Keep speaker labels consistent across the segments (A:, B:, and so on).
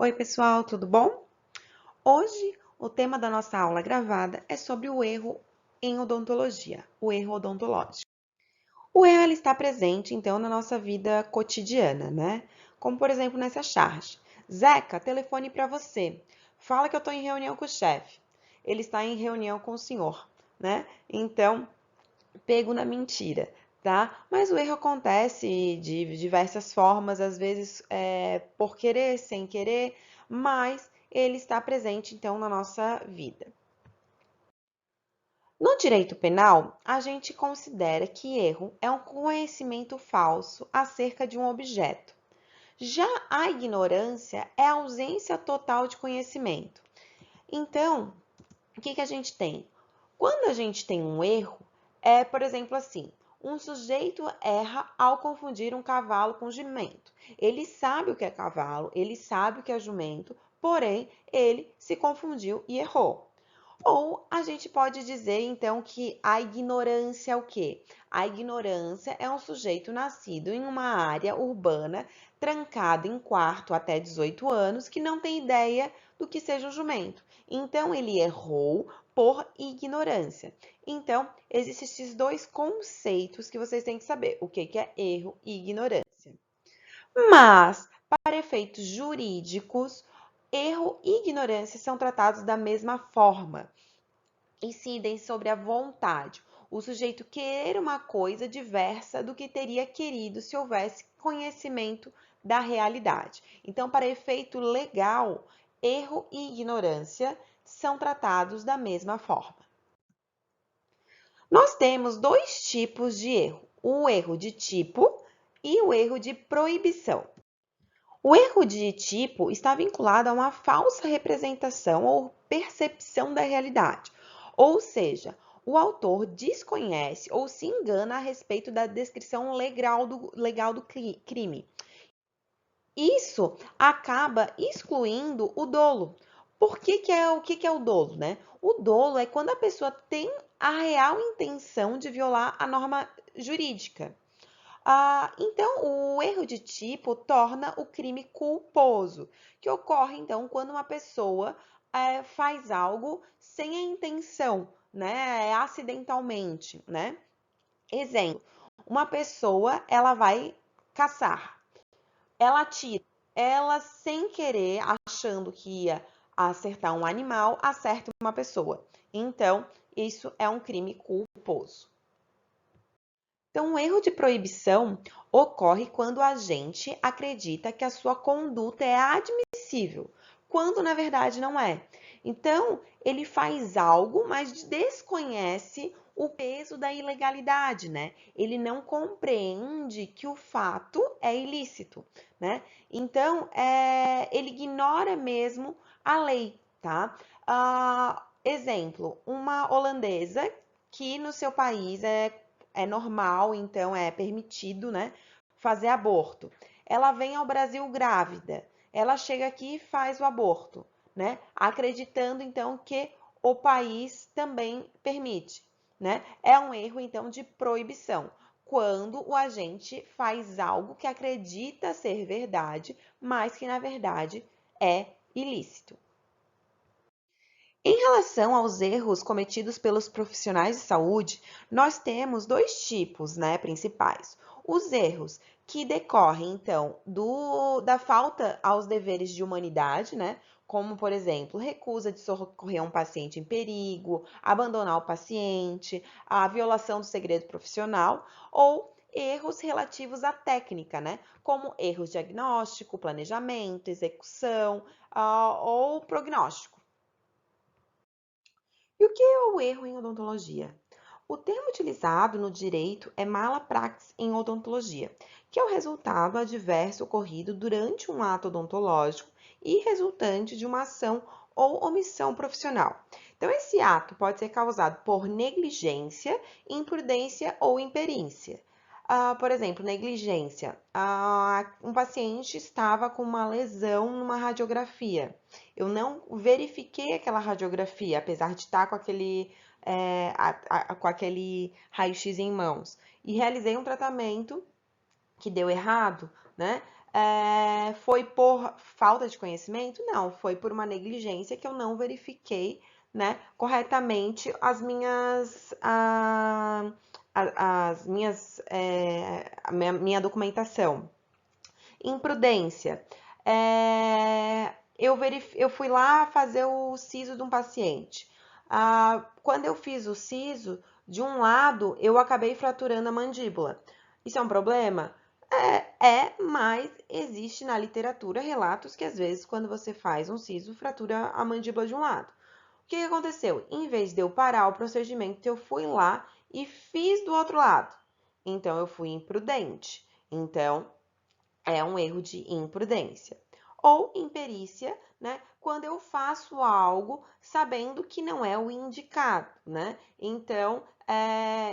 A: Oi, pessoal, tudo bom? Hoje, o tema da nossa aula gravada é sobre o erro em odontologia, o erro odontológico. O erro ele está presente, então, na nossa vida cotidiana, né? Como, por exemplo, nessa charge. Zeca, telefone para você. Fala que eu estou em reunião com o chefe. Ele está em reunião com o senhor, né? Então, pego na mentira, tá? Mas o erro acontece de diversas formas, às vezes por querer, sem querer, mas ele está presente então na nossa vida. No direito penal, a gente considera que erro é um conhecimento falso acerca de um objeto. Já a ignorância é a ausência total de conhecimento. Então, o que a gente tem? Quando a gente tem um erro, por exemplo, assim, um sujeito erra ao confundir um cavalo com jumento. Ele sabe o que é cavalo, ele sabe o que é jumento, porém, ele se confundiu e errou. Ou a gente pode dizer, então, que a ignorância é o quê? A ignorância é um sujeito nascido em uma área urbana, trancado em quarto até 18 anos, que não tem ideia do que seja um jumento. Então, ele errou por ignorância. Então, existem esses dois conceitos que vocês têm que saber: o que é erro e ignorância. Mas, para efeitos jurídicos, erro e ignorância são tratados da mesma forma. Incidem sobre a vontade, o sujeito querer uma coisa diversa do que teria querido se houvesse conhecimento da realidade. Então, para efeito legal, erro e ignorância são tratados da mesma forma. Nós temos dois tipos de erro: o erro de tipo e o erro de proibição. O erro de tipo está vinculado a uma falsa representação ou percepção da realidade, ou seja, o autor desconhece ou se engana a respeito da descrição legal do crime. Isso acaba excluindo o dolo. O que é o dolo, né? O dolo é quando a pessoa tem a real intenção de violar a norma jurídica. Então, o erro de tipo torna o crime culposo, que ocorre, então, quando uma pessoa faz algo sem a intenção, né? Acidentalmente, né? Exemplo, uma pessoa, ela vai caçar, ela atira, ela sem querer, achando que ia acertar um animal, acerta uma pessoa. Então, isso é um crime culposo. Então, o erro de proibição ocorre quando a gente acredita que a sua conduta é admissível, quando na verdade não é. Então, ele faz algo, mas desconhece o peso da ilegalidade, né? Ele não compreende que o fato é ilícito, né? Então, ele ignora mesmo a lei, tá? Exemplo, uma holandesa que no seu país é normal, então é permitido, né, fazer aborto. Ela vem ao Brasil grávida, ela chega aqui e faz o aborto, né, acreditando então que o país também permite, né? É um erro então de proibição, quando o agente faz algo que acredita ser verdade, mas que na verdade é ilícito. Em relação aos erros cometidos pelos profissionais de saúde, nós temos dois tipos, né, principais. Os erros que decorrem, então, da falta aos deveres de humanidade, né, como, por exemplo, recusa de socorrer um paciente em perigo, abandonar o paciente, a violação do segredo profissional, ou erros relativos à técnica, né, como erros de diagnóstico, planejamento, execução, ou prognóstico. E o que é o erro em odontologia? O termo utilizado no direito é mala praxis em odontologia, que é o resultado adverso ocorrido durante um ato odontológico e resultante de uma ação ou omissão profissional. Então, esse ato pode ser causado por negligência, imprudência ou imperícia. Por exemplo, negligência. Um paciente estava com uma lesão numa radiografia. Eu não verifiquei aquela radiografia, apesar de estar com aquele raio-x em mãos. E realizei um tratamento que deu errado, né? Foi por falta de conhecimento? Não, foi por uma negligência que eu não verifiquei, né, corretamente a minha documentação. Imprudência. Eu fui lá fazer o siso de um paciente. Quando eu fiz o siso, de um lado eu acabei fraturando a mandíbula. Isso é um problema? Mas existe na literatura relatos que às vezes quando você faz um siso, fratura a mandíbula de um lado. O que aconteceu? Em vez de eu parar o procedimento, eu fui lá e fiz do outro lado. Então eu fui imprudente. Então, é um erro de imprudência. Ou imperícia, né? Quando eu faço algo sabendo que não é o indicado, né? Então,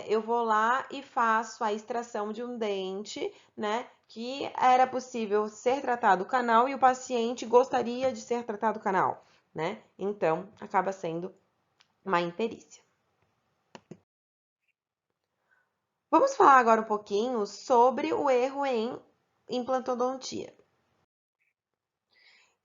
A: eu vou lá e faço a extração de um dente, né? Que era possível ser tratado canal e o paciente gostaria de ser tratado canal, né? Então, acaba sendo uma imperícia. Vamos falar agora um pouquinho sobre o erro em implantodontia.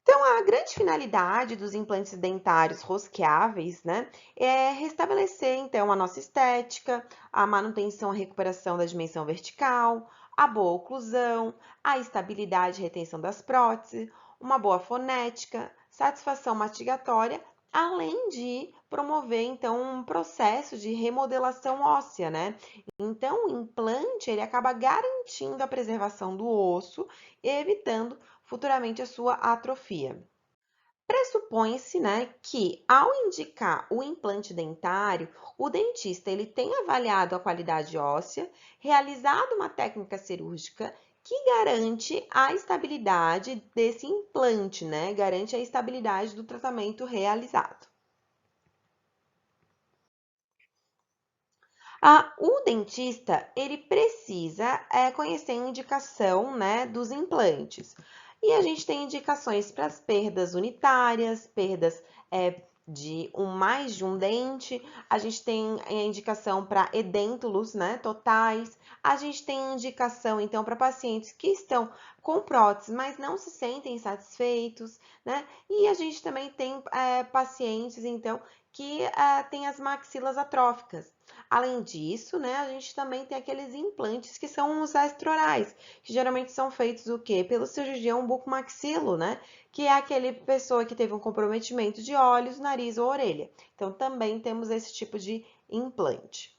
A: Então, a grande finalidade dos implantes dentários rosqueáveis, né, é restabelecer, então, a nossa estética, a manutenção e recuperação da dimensão vertical, a boa oclusão, a estabilidade e retenção das próteses, uma boa fonética, satisfação mastigatória, além de promover, então, um processo de remodelação óssea, né? Então, o implante, ele acaba garantindo a preservação do osso, evitando futuramente a sua atrofia. Pressupõe-se, né, que ao indicar o implante dentário, o dentista ele tem avaliado a qualidade óssea, realizado uma técnica cirúrgica que garante a estabilidade desse implante, né? Garante a estabilidade do tratamento realizado. O dentista, ele precisa conhecer a indicação, né, dos implantes. E a gente tem indicações para as perdas unitárias, perdas de mais de um dente. A gente tem a indicação para edêntulos, né, totais. A gente tem indicação, então, para pacientes que estão com próteses, mas não se sentem satisfeitos, né? E a gente também tem pacientes, então, que têm as maxilas atróficas. Além disso, né, a gente também tem aqueles implantes que são os extraorais, que geralmente são feitos o quê? Pelo cirurgião bucomaxilo, né? Que é aquele pessoa que teve um comprometimento de olhos, nariz ou orelha. Então, também temos esse tipo de implante.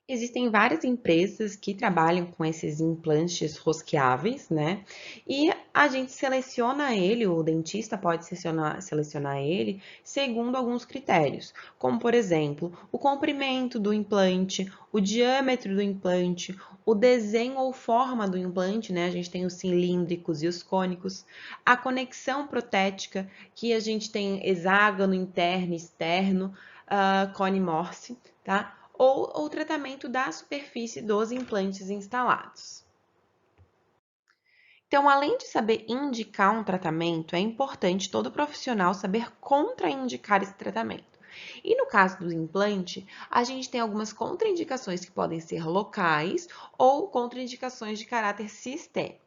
A: Existem várias empresas que trabalham com esses implantes rosqueáveis, né? E a gente seleciona ele, o dentista pode selecionar ele segundo alguns critérios, como por exemplo, o comprimento do implante, o diâmetro do implante, o desenho ou forma do implante, né? A gente tem os cilíndricos e os cônicos, a conexão protética, que a gente tem hexágono interno e externo, cone Morse, tá? Ou o tratamento da superfície dos implantes instalados. Então, além de saber indicar um tratamento, é importante todo profissional saber contraindicar esse tratamento. E no caso do implante, a gente tem algumas contraindicações que podem ser locais ou contraindicações de caráter sistêmico.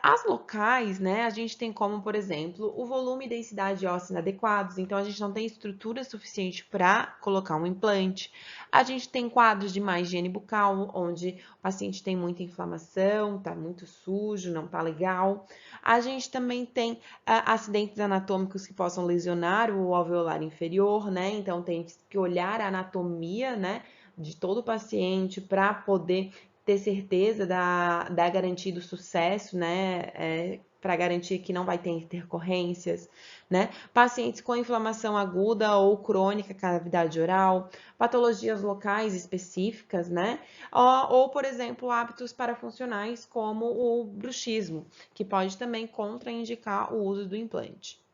A: As locais, né, a gente tem como, por exemplo, o volume e densidade óssea inadequados, então a gente não tem estrutura suficiente para colocar um implante. A gente tem quadros de má higiene bucal, onde o paciente tem muita inflamação, tá muito sujo, não tá legal. A gente também tem acidentes anatômicos que possam lesionar o alveolar inferior, né, então tem que olhar a anatomia, né, de todo o paciente para poder ter certeza da garantia do sucesso, né? Para garantir que não vai ter intercorrências, né? Pacientes com inflamação aguda ou crônica, cavidade oral, patologias locais específicas, né? Ou por exemplo, hábitos parafuncionais como o bruxismo, que pode também contraindicar o uso do implante.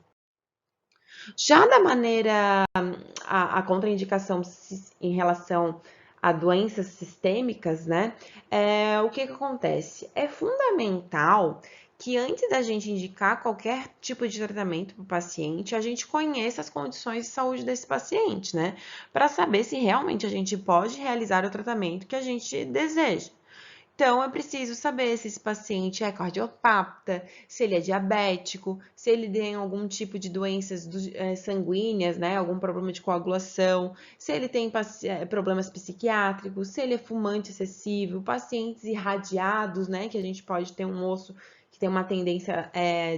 A: Já da maneira, a contraindicação em relação a doenças sistêmicas, né? O que acontece? É fundamental que antes da gente indicar qualquer tipo de tratamento para o paciente, a gente conheça as condições de saúde desse paciente, né? Para saber se realmente a gente pode realizar o tratamento que a gente deseja. Então, é preciso saber se esse paciente é cardiopata, se ele é diabético, se ele tem algum tipo de doenças sanguíneas, né? Algum problema de coagulação, se ele tem problemas psiquiátricos, se ele é fumante excessivo, pacientes irradiados, né? Que a gente pode ter um osso que tem uma tendência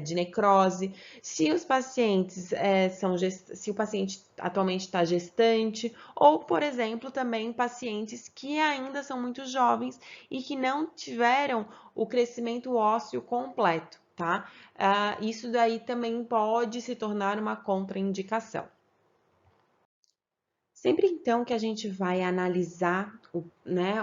A: de necrose, se os pacientes se o paciente atualmente está gestante, ou, por exemplo, também pacientes que ainda são muito jovens e que não tiveram o crescimento ósseo completo, tá? Isso daí também pode se tornar uma contraindicação. Sempre então que a gente vai analisar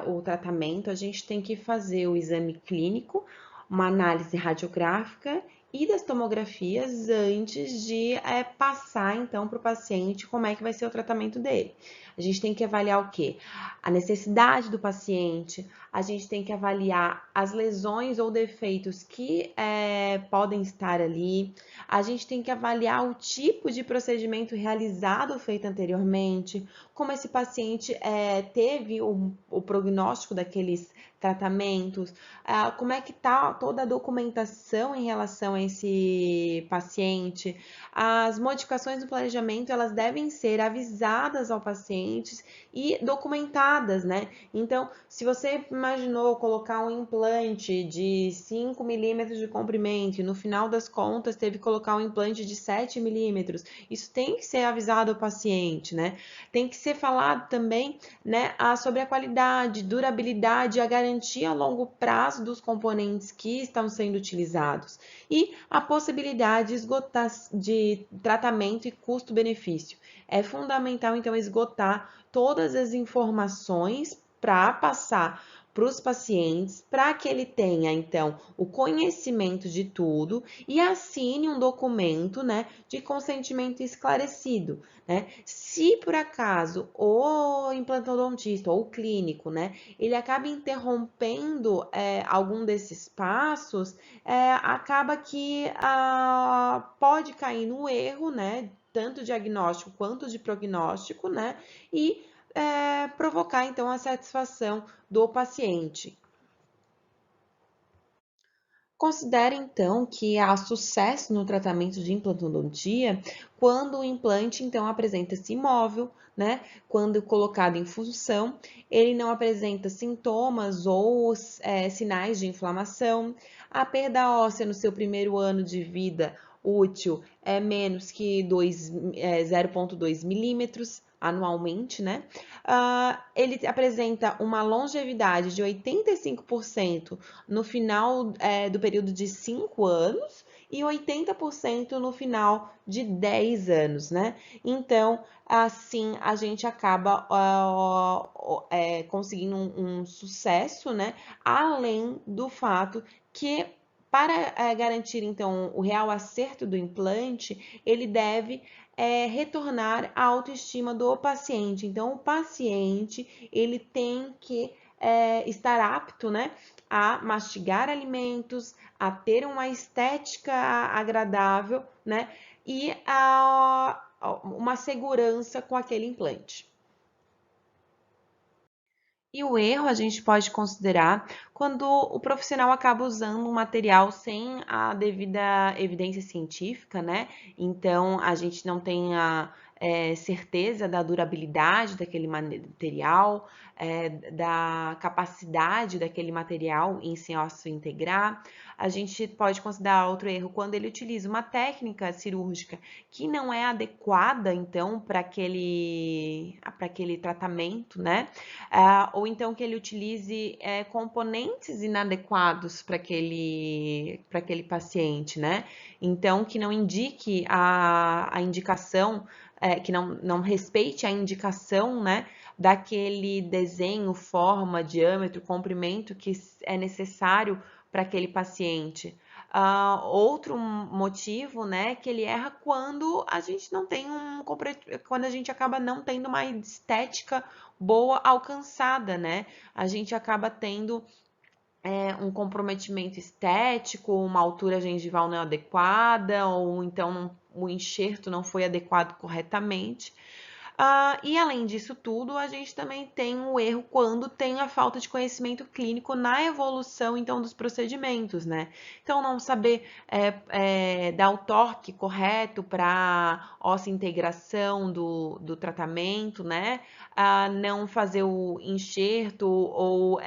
A: o tratamento, a gente tem que fazer o exame clínico, uma análise radiográfica e das tomografias antes de passar então para o paciente como é que vai ser o tratamento dele. A gente tem que avaliar o quê? A necessidade do paciente, a gente tem que avaliar as lesões ou defeitos que podem estar ali, a gente tem que avaliar o tipo de procedimento realizado ou feito anteriormente, como esse paciente teve o prognóstico daqueles tratamentos, como é que está toda a documentação em relação a esse paciente. As modificações do planejamento, elas devem ser avisadas ao paciente e documentadas, né? Então, se você imaginou colocar um implante de 5 milímetros de comprimento e no final das contas teve que colocar um implante de 7 milímetros, isso tem que ser avisado ao paciente, né? Tem que ser falado também, né, sobre a qualidade, durabilidade, a garantia a longo prazo dos componentes que estão sendo utilizados e a possibilidade de tratamento e custo-benefício. É fundamental, então, esgotar todas as informações para passar para os pacientes, para que ele tenha, então, o conhecimento de tudo e assine um documento, né, de consentimento esclarecido, né? Se por acaso o implantodontista ou o clínico, né, ele acaba interrompendo algum desses passos, acaba que pode cair no erro, né, tanto diagnóstico quanto de prognóstico, né, e provocar então a satisfação do paciente. Considere então que há sucesso no tratamento de implantodontia quando o implante então apresenta-se imóvel, né? Quando colocado em função, ele não apresenta sintomas ou sinais de inflamação. A perda óssea no seu primeiro ano de vida útil é menos que 0,2 milímetros anualmente, né? Ele apresenta uma longevidade de 85% no final do período de 5 anos e 80% no final de 10 anos, né? Então, assim, a gente acaba conseguindo um sucesso, né? Além do fato que para garantir, então, o real acerto do implante, ele deve retornar à autoestima do paciente. Então, o paciente, ele tem que estar apto, né, a mastigar alimentos, a ter uma estética agradável, né, e uma segurança com aquele implante. E o erro a gente pode considerar quando o profissional acaba usando um material sem a devida evidência científica, né? Então, a gente não tem a certeza da durabilidade daquele material, da capacidade daquele material em se integrar. A gente pode considerar outro erro quando ele utiliza uma técnica cirúrgica que não é adequada, então, para aquele tratamento, né? Ou então que ele utilize componentes inadequados para aquele paciente, né? Então, que não indique a indicação, que não respeite a indicação, né? Daquele desenho, forma, diâmetro, comprimento que é necessário para aquele paciente. Outro motivo, né, que ele erra quando a gente não tem quando a gente acaba não tendo uma estética boa alcançada, né? A gente acaba tendo um comprometimento estético, uma altura gengival não adequada, ou então o enxerto não foi adequado corretamente. E além disso tudo, a gente também tem o erro quando tem a falta de conhecimento clínico na evolução, então, dos procedimentos, né? Então, não saber dar o toque correto para integração do tratamento, né? Não fazer o enxerto ou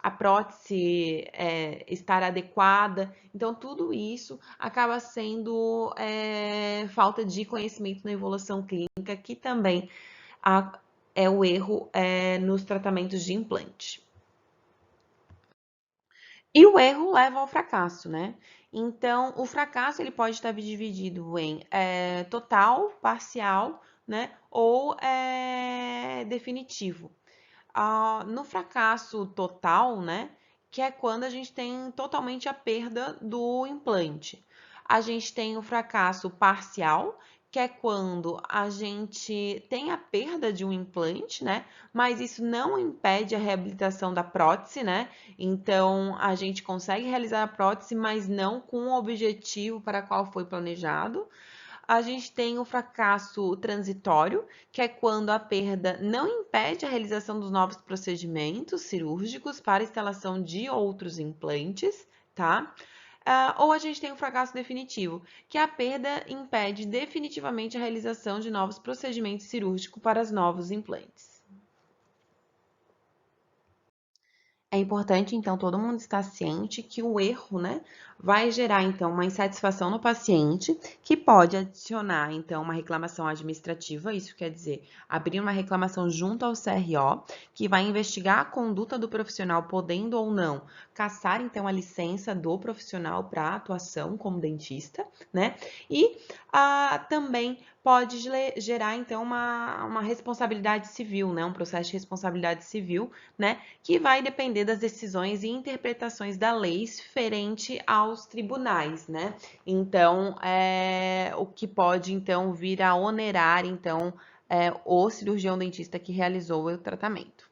A: a prótese estar adequada. Então, tudo isso acaba sendo falta de conhecimento na evolução clínica, que também é o erro nos tratamentos de implante. E o erro leva ao fracasso, né? Então, o fracasso ele pode estar dividido em total, parcial, né? Ou definitivo. No fracasso total, né? Que é quando a gente tem totalmente a perda do implante. A gente tem o fracasso parcial, que é quando a gente tem a perda de um implante, né? Mas isso não impede a reabilitação da prótese, né? Então, a gente consegue realizar a prótese, mas não com o objetivo para qual foi planejado. A gente tem o fracasso transitório, que é quando a perda não impede a realização dos novos procedimentos cirúrgicos para a instalação de outros implantes, tá? Ou a gente tem o fracasso definitivo, que a perda impede definitivamente a realização de novos procedimentos cirúrgicos para os novos implantes. É importante, então, todo mundo estar ciente que o erro, né, vai gerar, então, uma insatisfação no paciente, que pode adicionar, então, uma reclamação administrativa, isso quer dizer, abrir uma reclamação junto ao CRO, que vai investigar a conduta do profissional, podendo ou não cassar, então, a licença do profissional para atuação como dentista, né, e também pode gerar, então, uma responsabilidade civil, né, um processo de responsabilidade civil, né, que vai depender das decisões e interpretações da lei referente aos tribunais, né? Então, o que pode, então, vir a onerar, então, o cirurgião dentista que realizou o tratamento.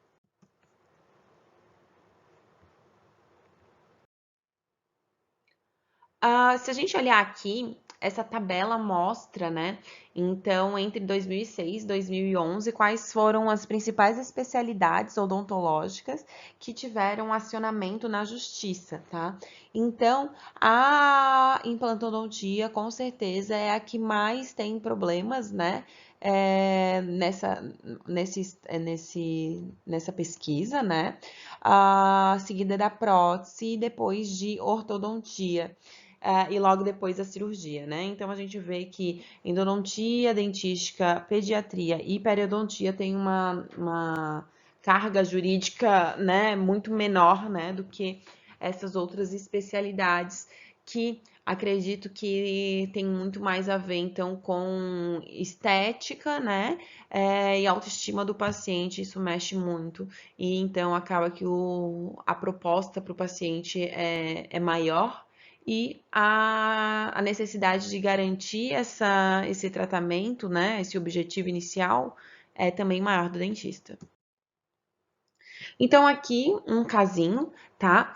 A: Se a gente olhar aqui, essa tabela mostra, né? Então, entre 2006 e 2011, quais foram as principais especialidades odontológicas que tiveram acionamento na justiça, tá? Então, a implantodontia, com certeza, é a que mais tem problemas, né? Nessa pesquisa, né? Seguida da prótese e depois de ortodontia. E logo depois a cirurgia, né? Então a gente vê que endodontia, dentística, pediatria e periodontia tem uma carga jurídica, né, muito menor, né, do que essas outras especialidades que acredito que tem muito mais a ver, então, com estética, né, e autoestima do paciente, isso mexe muito, e então acaba que a proposta para o paciente é maior, e a necessidade de garantir esse tratamento, né, esse objetivo inicial, é também maior do dentista. Então, aqui, um casinho, tá?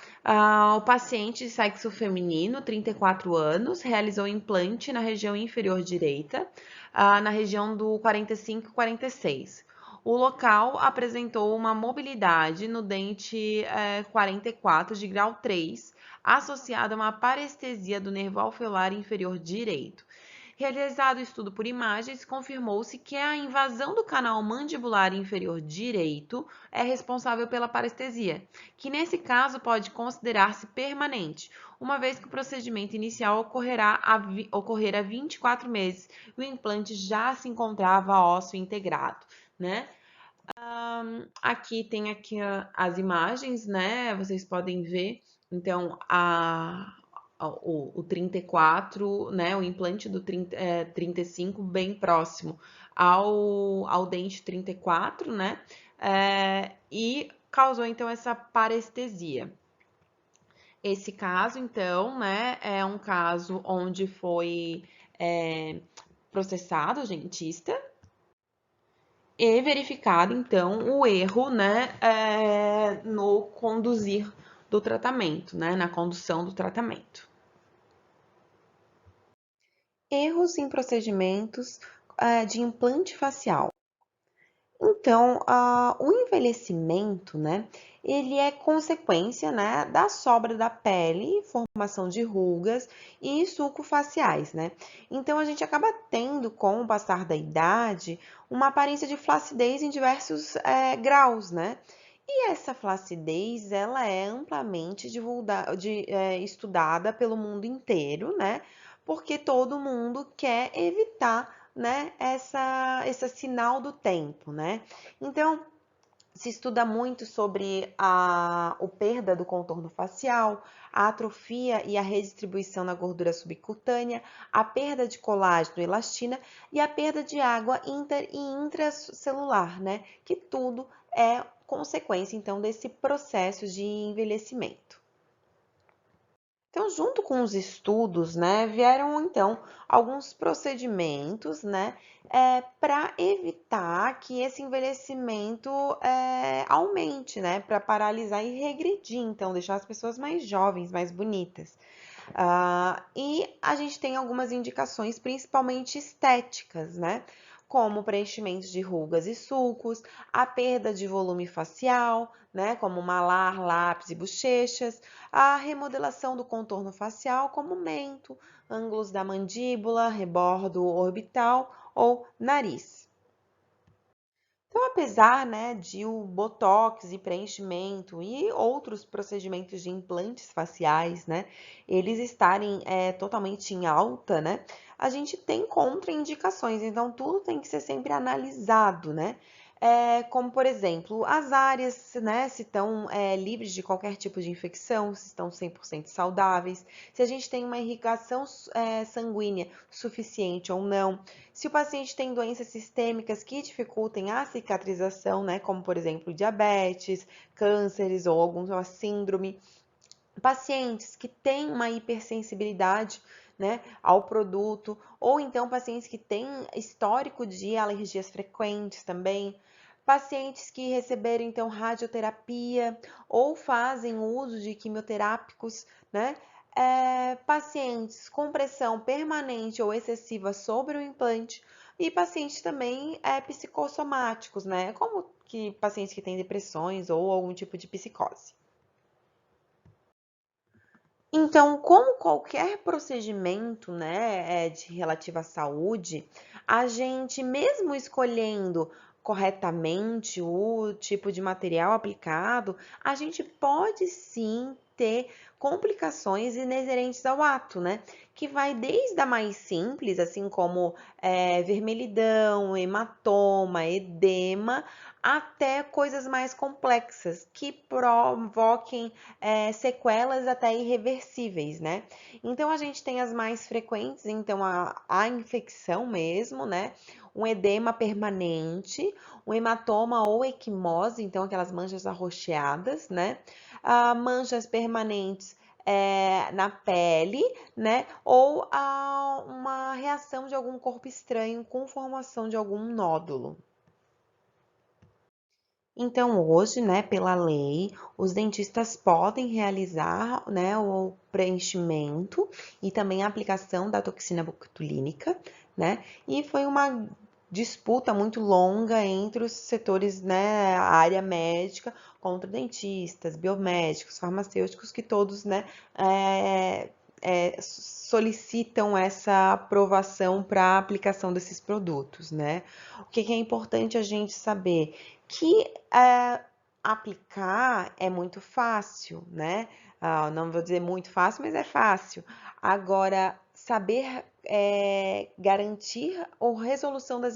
A: O paciente de sexo feminino, 34 anos, realizou implante na região inferior direita, na região do 45 e 46. O local apresentou uma mobilidade no dente 44 de grau 3, associada a uma parestesia do nervo alveolar inferior direito. Realizado o estudo por imagens, confirmou-se que a invasão do canal mandibular inferior direito é responsável pela parestesia, que nesse caso pode considerar-se permanente, uma vez que o procedimento inicial ocorrer há 24 meses e o implante já se encontrava ósseo integrado, né? Aqui tem as imagens, né? Vocês podem ver. Então, o 34, né? O implante do 35 bem próximo ao dente 34, né? E causou, então, essa parestesia. Esse caso, então, né? É um caso onde foi processado o dentista, e verificado, então, o erro, né, no conduzir do tratamento, né, na condução do tratamento. Erros em procedimentos de implante facial. Então, o envelhecimento, né, ele é consequência, né, da sobra da pele, formação de rugas e sulco-faciais, né? Então, a gente acaba tendo, com o passar da idade, uma aparência de flacidez em diversos graus, né? E essa flacidez, ela é amplamente estudada pelo mundo inteiro, né? Porque todo mundo quer evitar, né, esse sinal do tempo, né? Então, se estuda muito sobre o perda do contorno facial, a atrofia e a redistribuição na gordura subcutânea, a perda de colágeno e elastina e a perda de água inter e intracelular, né? Que tudo é consequência, então, desse processo de envelhecimento. Então, junto com os estudos, né, vieram então alguns procedimentos, né, para evitar que esse envelhecimento aumente, né, para paralisar e regredir, então deixar as pessoas mais jovens, mais bonitas. E a gente tem algumas indicações, principalmente estéticas, né? Como preenchimentos de rugas e sulcos, a perda de volume facial, né? Como malar, lápis e bochechas, a remodelação do contorno facial, como mento, ângulos da mandíbula, rebordo orbital ou nariz. Então, apesar, né, de o botox e preenchimento e outros procedimentos de implantes faciais, né, eles estarem totalmente em alta, né, a gente tem contraindicações. Então, tudo tem que ser sempre analisado, né? Como, por exemplo, as áreas, né, se estão livres de qualquer tipo de infecção, se estão 100% saudáveis, se a gente tem uma irrigação sanguínea suficiente ou não, se o paciente tem doenças sistêmicas que dificultem a cicatrização, né, como por exemplo diabetes, cânceres ou alguma síndrome, pacientes que têm uma hipersensibilidade, né, ao produto, ou então pacientes que têm histórico de alergias frequentes também, pacientes que receberam então radioterapia ou fazem uso de quimioterápicos, né? Pacientes com pressão permanente ou excessiva sobre o implante e pacientes também psicossomáticos, né? Como que pacientes que têm depressões ou algum tipo de psicose. Então, como qualquer procedimento, né, de relativo à saúde, a gente, mesmo escolhendo corretamente o tipo de material aplicado, a gente pode sim ter complicações inerentes ao ato, né? Que vai desde a mais simples, assim como vermelhidão, hematoma, edema, até coisas mais complexas que provoquem sequelas até irreversíveis, né? Então, a gente tem as mais frequentes, então, a infecção mesmo, né? Um edema permanente, um hematoma ou equimose, então, aquelas manchas arroxeadas, né? Manchas permanentes na pele, né? Ou uma reação de algum corpo estranho com formação de algum nódulo. Então, hoje, né, pela lei, os dentistas podem realizar, né, o preenchimento e também a aplicação da toxina botulínica, né? E foi uma disputa muito longa entre os setores, né, a área médica contra dentistas, biomédicos, farmacêuticos, que todos, né, solicitam essa aprovação para a aplicação desses produtos, né? O que é importante a gente saber? Que aplicar é muito fácil, né? Não vou dizer muito fácil, mas é fácil. Agora, saber garantir a resolução das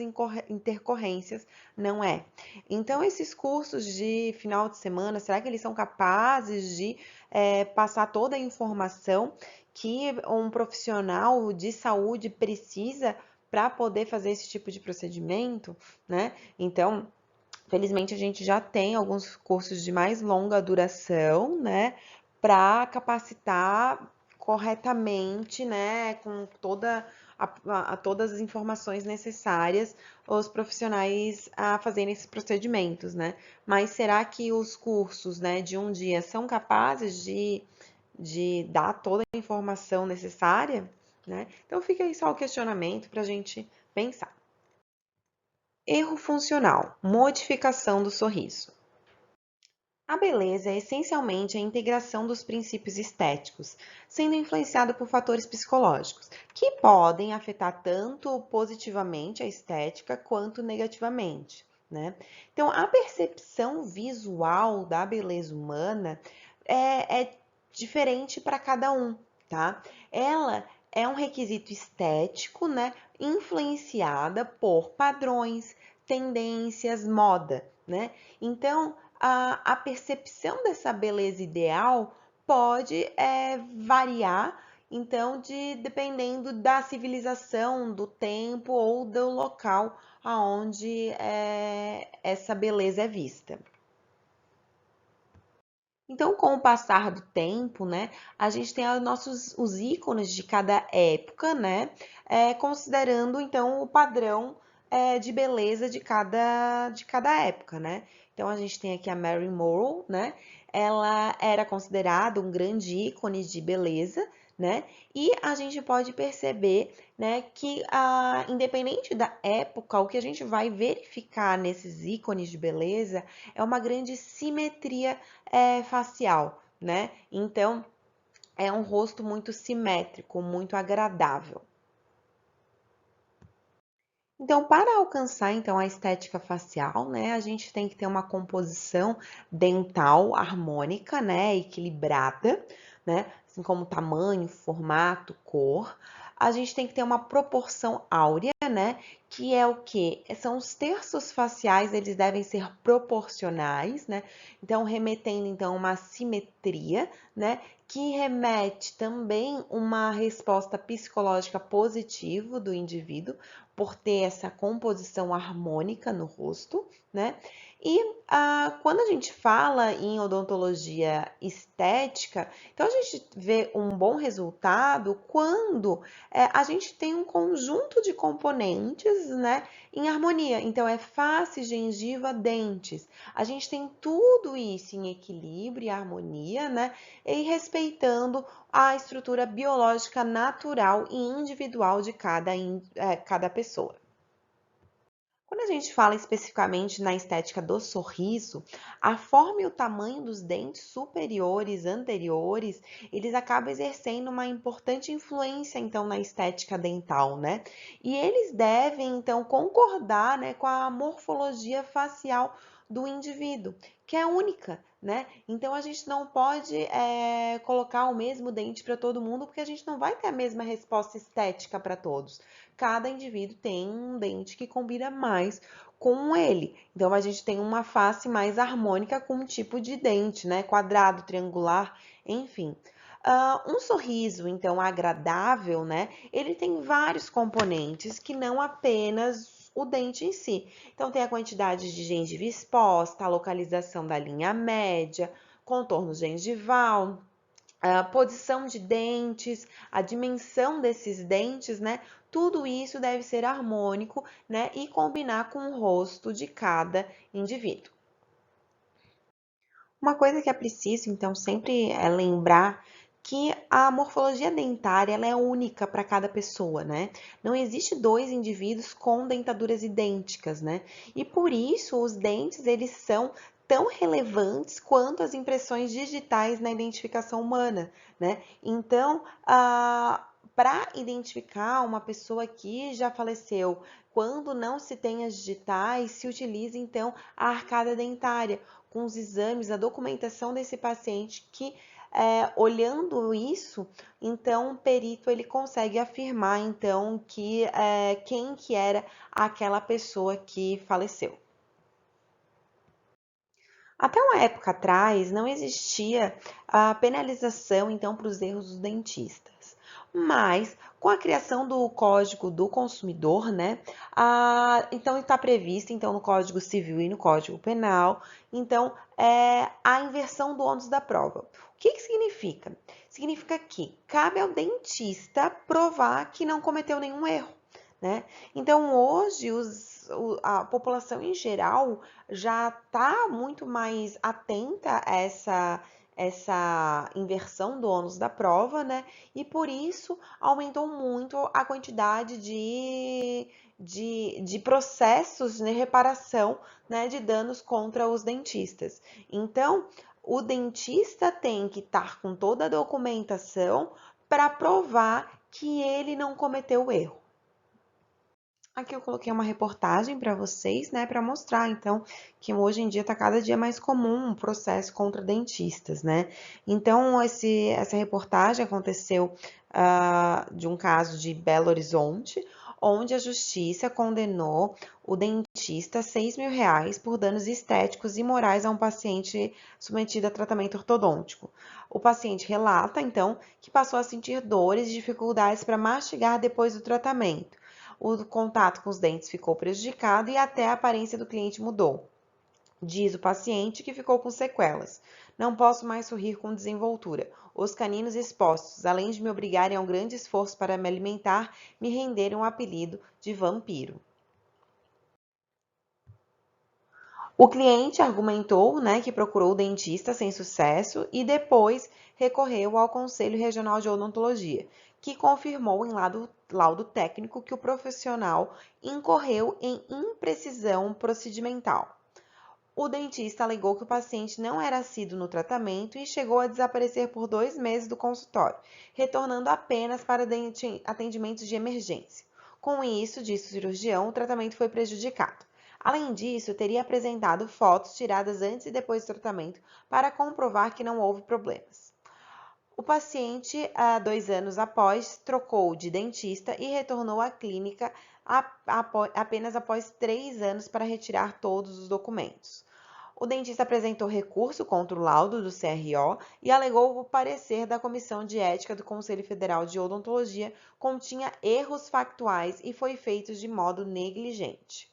A: intercorrências não é. Então, esses cursos de final de semana, será que eles são capazes de passar toda a informação que um profissional de saúde precisa para poder fazer esse tipo de procedimento, né? Então, felizmente, a gente já tem alguns cursos de mais longa duração, né, para capacitar corretamente, né, com todas as informações necessárias os profissionais a fazerem esses procedimentos, né? Mas será que os cursos, né, de um dia são capazes de dar toda a informação necessária, né? Então fica aí só o questionamento para a gente pensar. Erro funcional, modificação do sorriso. A beleza é essencialmente a integração dos princípios estéticos, sendo influenciada por fatores psicológicos, que podem afetar tanto positivamente a estética quanto negativamente, né? Então, a percepção visual da beleza humana é diferente para cada um, tá? Ela é um requisito estético, né? Influenciada por padrões, tendências, moda, né? Então, a percepção dessa beleza ideal pode variar, então, dependendo da civilização, do tempo ou do local aonde essa beleza é vista. Então, com o passar do tempo, né, a gente tem os ícones de cada época, né, considerando então o padrão de beleza de cada época, né. Então, a gente tem aqui a Marilyn Monroe, né, ela era considerada um grande ícone de beleza, né, e a gente pode perceber, né, que independente da época, o que a gente vai verificar nesses ícones de beleza é uma grande simetria facial, né? Então, é um rosto muito simétrico, muito agradável. Então, para alcançar então a estética facial, né, a gente tem que ter uma composição dental harmônica, né, equilibrada, né, assim como tamanho, formato, cor. A gente tem que ter uma proporção áurea, né, que é o que? São os terços faciais, eles devem ser proporcionais, né? Então, remetendo então uma simetria, né, que remete também uma resposta psicológica positiva do indivíduo por ter essa composição harmônica no rosto, né? E quando a gente fala em odontologia estética, então a gente vê um bom resultado quando a gente tem um conjunto de componentes, né, em harmonia. Então é face, gengiva, dentes. A gente tem tudo isso em equilíbrio e harmonia, né, e respeitando a estrutura biológica natural e individual de cada pessoa. Quando a gente fala especificamente na estética do sorriso, a forma e o tamanho dos dentes superiores anteriores, eles acabam exercendo uma importante influência então na estética dental, né? E eles devem então concordar, né, com a morfologia facial do indivíduo, que é única, né? Então a gente não pode colocar o mesmo dente para todo mundo, porque a gente não vai ter a mesma resposta estética para todos. Cada indivíduo tem um dente que combina mais com ele. Então a gente tem uma face mais harmônica com um tipo de dente, né? Quadrado, triangular, enfim. Um sorriso, então, agradável, né? Ele tem vários componentes que não apenas o dente em si. Então, tem a quantidade de gengiva exposta, a localização da linha média, contorno gengival, a posição de dentes, a dimensão desses dentes, né? Tudo isso deve ser harmônico, né? E combinar com o rosto de cada indivíduo. Uma coisa que é preciso, então, sempre é lembrar que a morfologia dentária ela é única para cada pessoa, né? Não existe dois indivíduos com dentaduras idênticas, né? E por isso os dentes eles são tão relevantes quanto as impressões digitais na identificação humana, né? Então, para identificar uma pessoa que já faleceu, quando não se tem as digitais, se utiliza então a arcada dentária com os exames, a documentação desse paciente que olhando isso, então o perito ele consegue afirmar então que quem que era aquela pessoa que faleceu. Até uma época atrás não existia a penalização então para os erros dos dentistas. Mas com a criação do Código do Consumidor, né, então está previsto então no Código Civil e no Código Penal, então a inversão do ônus da prova. O que significa? Significa que cabe ao dentista provar que não cometeu nenhum erro, né? Então hoje a população em geral já está muito mais atenta a essa inversão do ônus da prova, né? E por isso aumentou muito a quantidade de processos de reparação, né, de danos contra os dentistas. Então, o dentista tem que estar com toda a documentação para provar que ele não cometeu o erro. Aqui eu coloquei uma reportagem para vocês, né, para mostrar, então, que hoje em dia está cada dia mais comum um processo contra dentistas, né? Então, essa reportagem aconteceu de um caso de Belo Horizonte, onde a justiça condenou o dentista a R$ 6.000 por danos estéticos e morais a um paciente submetido a tratamento ortodôntico. O paciente relata, então, que passou a sentir dores e dificuldades para mastigar depois do tratamento. O contato com os dentes ficou prejudicado e até a aparência do cliente mudou. Diz o paciente que ficou com sequelas. Não posso mais sorrir com desenvoltura. Os caninos expostos, além de me obrigarem a um grande esforço para me alimentar, me renderam o apelido de vampiro. O cliente argumentou, né, que procurou o dentista sem sucesso e depois recorreu ao Conselho Regional de Odontologia, que confirmou em laudo técnico que o profissional incorreu em imprecisão procedimental. O dentista alegou que o paciente não era assíduo no tratamento e chegou a desaparecer por 2 meses do consultório, retornando apenas para atendimentos de emergência. Com isso, disse o cirurgião, o tratamento foi prejudicado. Além disso, teria apresentado fotos tiradas antes e depois do tratamento para comprovar que não houve problemas. O paciente, 2 anos após, trocou de dentista e retornou à clínica apenas após 3 anos para retirar todos os documentos. O dentista apresentou recurso contra o laudo do CRO e alegou o parecer da Comissão de Ética do Conselho Federal de Odontologia continha erros factuais e foi feito de modo negligente.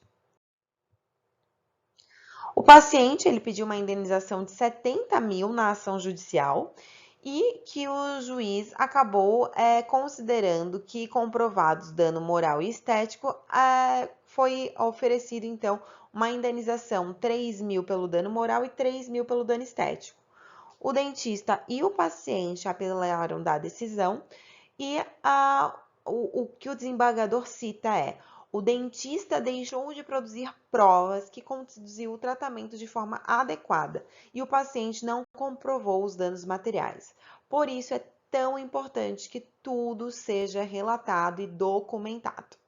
A: O paciente ele pediu uma indenização de 70 mil na ação judicial e que o juiz acabou considerando que, comprovados dano moral e estético, foi oferecido, então, uma indenização 3 mil pelo dano moral e 3 mil pelo dano estético. O dentista e o paciente apelaram da decisão e o que o desembargador cita é: o dentista deixou de produzir provas que conduziu o tratamento de forma adequada e o paciente não comprovou os danos materiais. Por isso é tão importante que tudo seja relatado e documentado.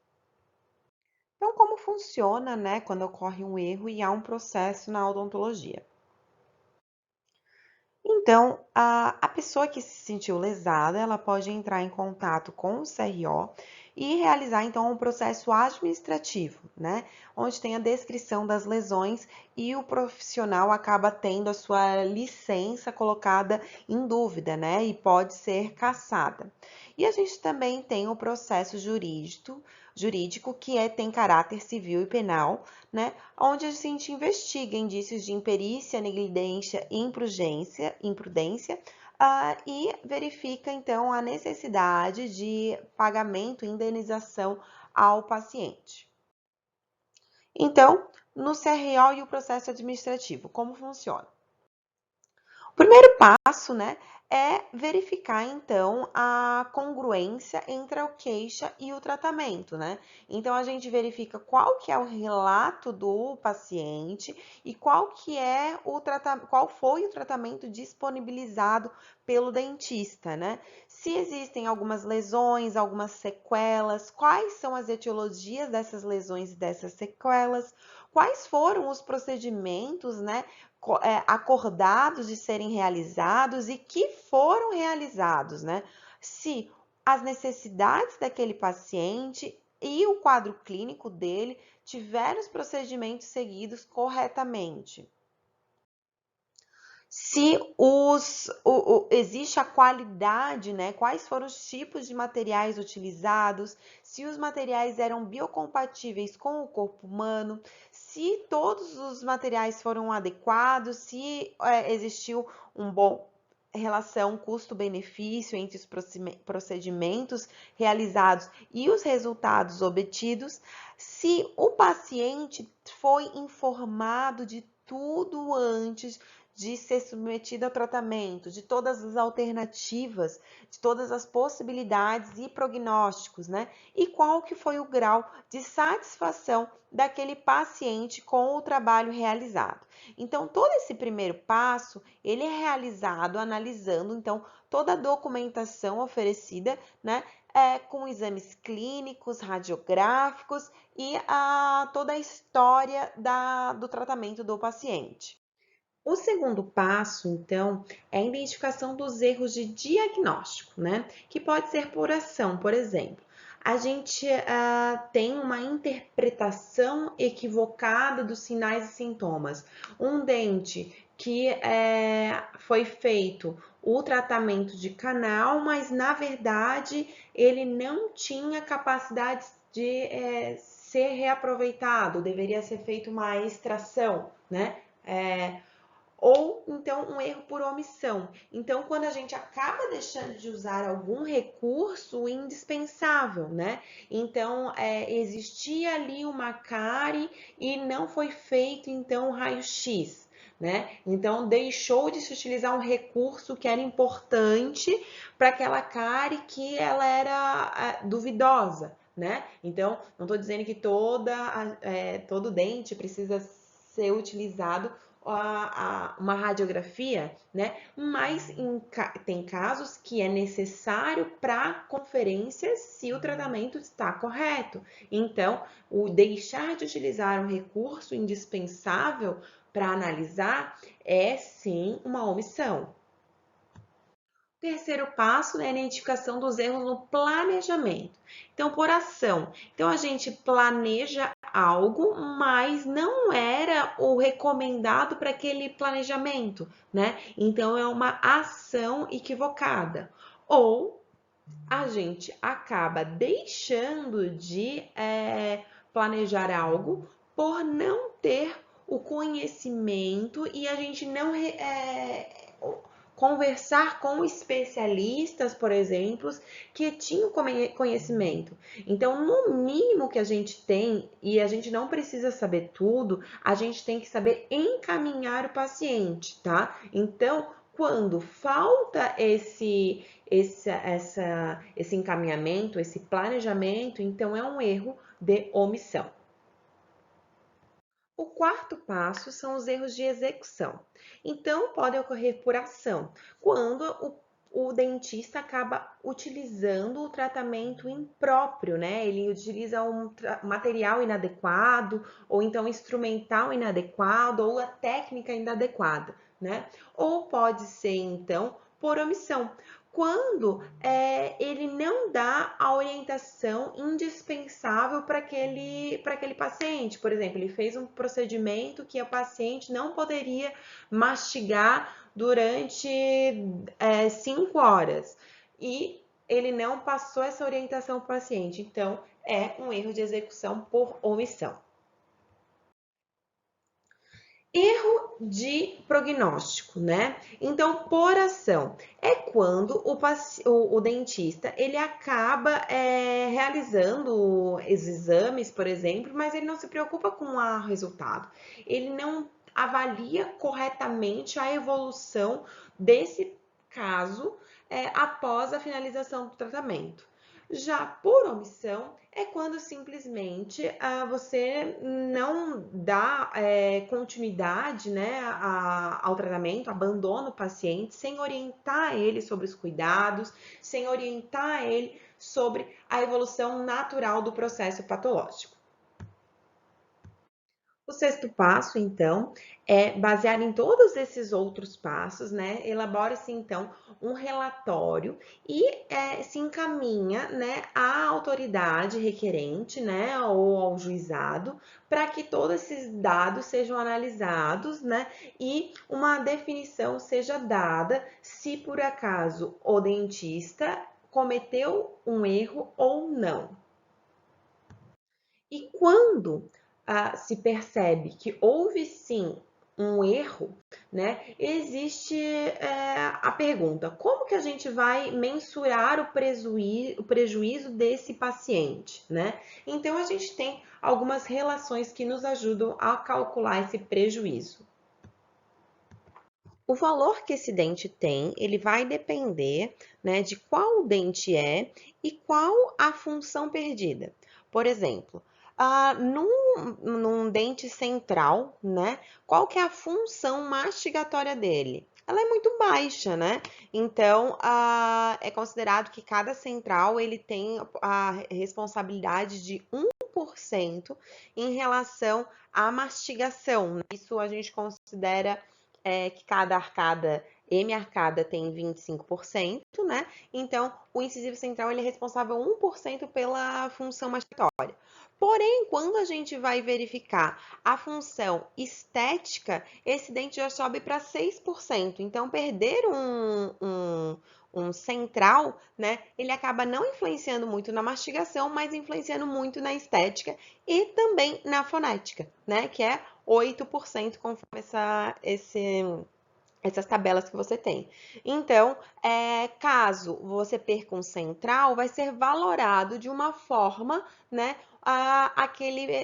A: Então, como funciona, né, quando ocorre um erro e há um processo na odontologia? Então, a pessoa que se sentiu lesada, ela pode entrar em contato com o CRO e realizar, então, um processo administrativo, né? Onde tem a descrição das lesões e o profissional acaba tendo a sua licença colocada em dúvida, né? E pode ser cassada. E a gente também tem o processo jurídico que tem caráter civil e penal, né? Onde a gente investiga indícios de imperícia, negligência e imprudência, e verifica, então, a necessidade de pagamento e indenização ao paciente. Então, no CRO e o processo administrativo, como funciona? O primeiro passo, né, é verificar, então, a congruência entre a queixa e o tratamento, né? Então, a gente verifica qual que é o relato do paciente e qual foi o tratamento disponibilizado pelo dentista, né? Se existem algumas lesões, algumas sequelas, quais são as etiologias dessas lesões e dessas sequelas, quais foram os procedimentos, né, acordados de serem realizados e que foram realizados, né? Se as necessidades daquele paciente e o quadro clínico dele tiveram os procedimentos seguidos corretamente. Se existe a qualidade, né? Quais foram os tipos de materiais utilizados, se os materiais eram biocompatíveis com o corpo humano, se todos os materiais foram adequados, se existiu um bom relação custo-benefício entre os procedimentos realizados e os resultados obtidos, se o paciente foi informado de tudo antes de ser submetido ao tratamento, de todas as alternativas, de todas as possibilidades e prognósticos, né? E qual que foi o grau de satisfação daquele paciente com o trabalho realizado. Então, todo esse primeiro passo, ele é realizado analisando, então, toda a documentação oferecida, né? Com exames clínicos, radiográficos e toda a história do tratamento do paciente. O segundo passo, então, é a identificação dos erros de diagnóstico, né? Que pode ser por ação, por exemplo. A gente tem uma interpretação equivocada dos sinais e sintomas. Um dente que foi feito o tratamento de canal, mas na verdade ele não tinha capacidade de ser reaproveitado, deveria ser feito uma extração, né? Ou então um erro por omissão. Então, quando a gente acaba deixando de usar algum recurso indispensável, né? Então, existia ali uma cárie e não foi feito, então, raio-x. Né? Então, deixou de se utilizar um recurso que era importante para aquela cárie que ela era duvidosa, né? Então, não estou dizendo que todo dente precisa ser utilizado uma radiografia, né? Mas tem casos que é necessário para conferência se o tratamento está correto. Então, o deixar de utilizar um recurso indispensável para analisar é sim uma omissão. Terceiro passo é a identificação dos erros no planejamento. Então, por ação. Então, a gente planeja algo, mas não era o recomendado para aquele planejamento, né? Então, é uma ação equivocada. Ou a gente acaba deixando de planejar algo por não ter o conhecimento e a gente não conversar com especialistas, por exemplo, que tinham conhecimento. Então, no mínimo que a gente tem, e a gente não precisa saber tudo, a gente tem que saber encaminhar o paciente, tá? Então, quando falta esse encaminhamento, esse planejamento, então é um erro de omissão. O quarto passo são os erros de execução. Então, podem ocorrer por ação, quando o dentista acaba utilizando o tratamento impróprio, né? Ele utiliza um material inadequado, ou então instrumental inadequado, ou a técnica inadequada, né? Ou pode ser, então, por omissão, quando ele não dá a orientação indispensável para aquele paciente. Por exemplo, ele fez um procedimento que o paciente não poderia mastigar durante 5 horas e ele não passou essa orientação para o paciente. Então, é um erro de execução por omissão. Erro de prognóstico, né? Então, por ação, é quando o dentista ele acaba realizando os exames, por exemplo, mas ele não se preocupa com o resultado. Ele não avalia corretamente a evolução desse caso após a finalização do tratamento. Já por omissão, é quando simplesmente você não dá continuidade, né, ao tratamento, abandona o paciente sem orientar ele sobre os cuidados, sem orientar ele sobre a evolução natural do processo patológico. O sexto passo, então, é baseado em todos esses outros passos, né? Elabora-se, então, um relatório e se encaminha, né, à autoridade requerente, né, ou ao juizado, para que todos esses dados sejam analisados, né, e uma definição seja dada se por acaso o dentista cometeu um erro ou não. E quando se percebe que houve sim um erro, né? Existe a pergunta: como que a gente vai mensurar o prejuízo desse paciente, né? Então a gente tem algumas relações que nos ajudam a calcular esse prejuízo. O valor que esse dente tem, ele vai depender, né, de qual dente é e qual a função perdida. Por exemplo, num dente central, né, qual que é a função mastigatória dele? Ela é muito baixa, né? Então, é considerado que cada central ele tem a responsabilidade de 1% em relação à mastigação. Isso a gente considera que cada arcada, M arcada tem 25%, né? Então, o incisivo central ele é responsável 1% pela função mastigatória. Porém, quando a gente vai verificar a função estética, esse dente já sobe para 6%. Então, perder um central, né, ele acaba não influenciando muito na mastigação, mas influenciando muito na estética e também na fonética, né, que é 8% conforme essas tabelas que você tem. Então, caso você perca um central, vai ser valorado de uma forma, né, aquela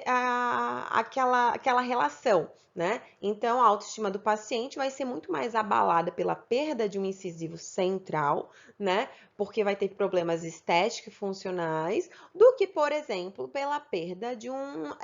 A: relação, né? Então, a autoestima do paciente vai ser muito mais abalada pela perda de um incisivo central, né? Porque vai ter problemas estéticos e funcionais, do que, por exemplo, pela perda de um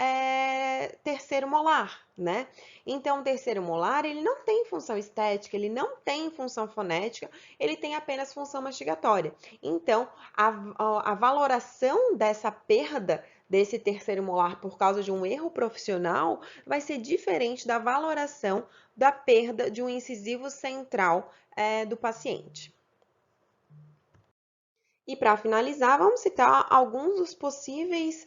A: terceiro molar, né? Então, o terceiro molar, ele não tem função estética, ele não tem função fonética, ele tem apenas função mastigatória. Então, a valoração dessa perda desse terceiro molar por causa de um erro profissional vai ser diferente da valoração da perda de um incisivo central do paciente. E para finalizar, vamos citar alguns dos possíveis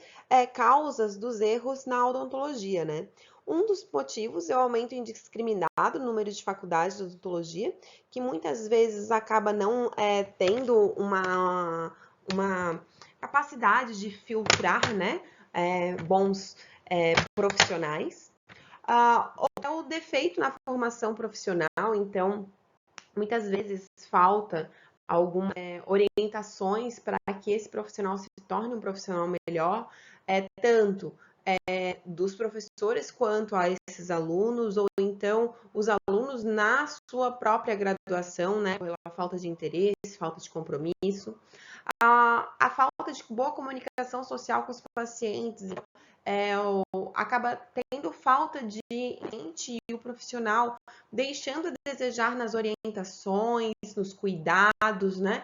A: causas dos erros na odontologia, né? Um dos motivos é o aumento indiscriminado no número de faculdades de odontologia, que muitas vezes acaba não tendo uma capacidade de filtrar, né, bons profissionais. Ou é o defeito na formação profissional, então muitas vezes falta algumas orientações para que esse profissional se torne um profissional melhor, tanto dos professores quanto a esses alunos, ou então os alunos na sua própria graduação, né, pela falta de interesse, falta de compromisso, a falta de boa comunicação social com os pacientes, acaba tendo falta de mente e o profissional deixando a desejar nas orientações, nos cuidados, né,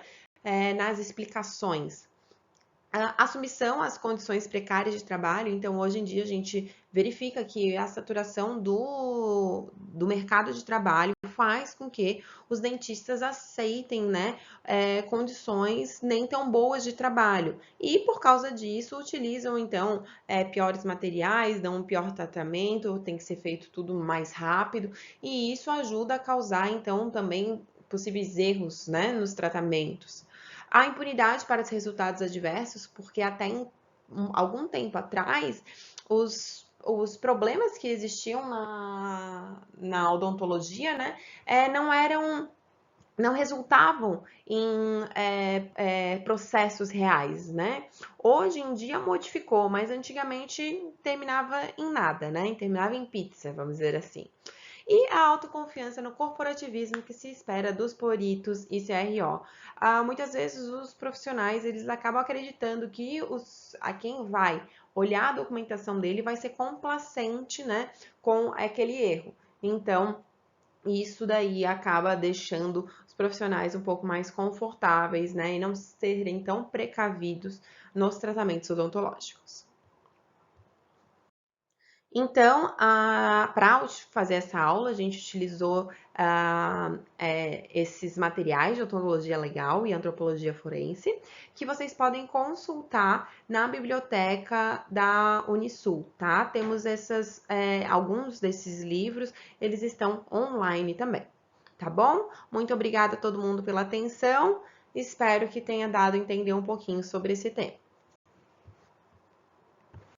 A: nas explicações. A submissão às condições precárias de trabalho, então hoje em dia a gente verifica que a saturação do mercado de trabalho faz com que os dentistas aceitem, né, condições nem tão boas de trabalho. E por causa disso utilizam então piores materiais, dão um pior tratamento, tem que ser feito tudo mais rápido, e isso ajuda a causar então também possíveis erros, né, nos tratamentos. A impunidade para os resultados adversos, porque até algum tempo atrás, os problemas que existiam na odontologia, né, não resultavam em processos reais, né? Hoje em dia modificou, mas antigamente terminava em nada, né? Terminava em pizza, vamos dizer assim. E a autoconfiança no corporativismo que se espera dos peritos e CRO. Muitas vezes os profissionais eles acabam acreditando que a quem vai olhar a documentação dele vai ser complacente, né, com aquele erro. Então, isso daí acaba deixando os profissionais um pouco mais confortáveis, né, e não serem tão precavidos nos tratamentos odontológicos. Então, para fazer essa aula, a gente utilizou esses materiais de odontologia legal e antropologia forense, que vocês podem consultar na biblioteca da Unisul, tá? Temos alguns desses livros, eles estão online também, tá bom? Muito obrigada a todo mundo pela atenção, espero que tenha dado a entender um pouquinho sobre esse tema.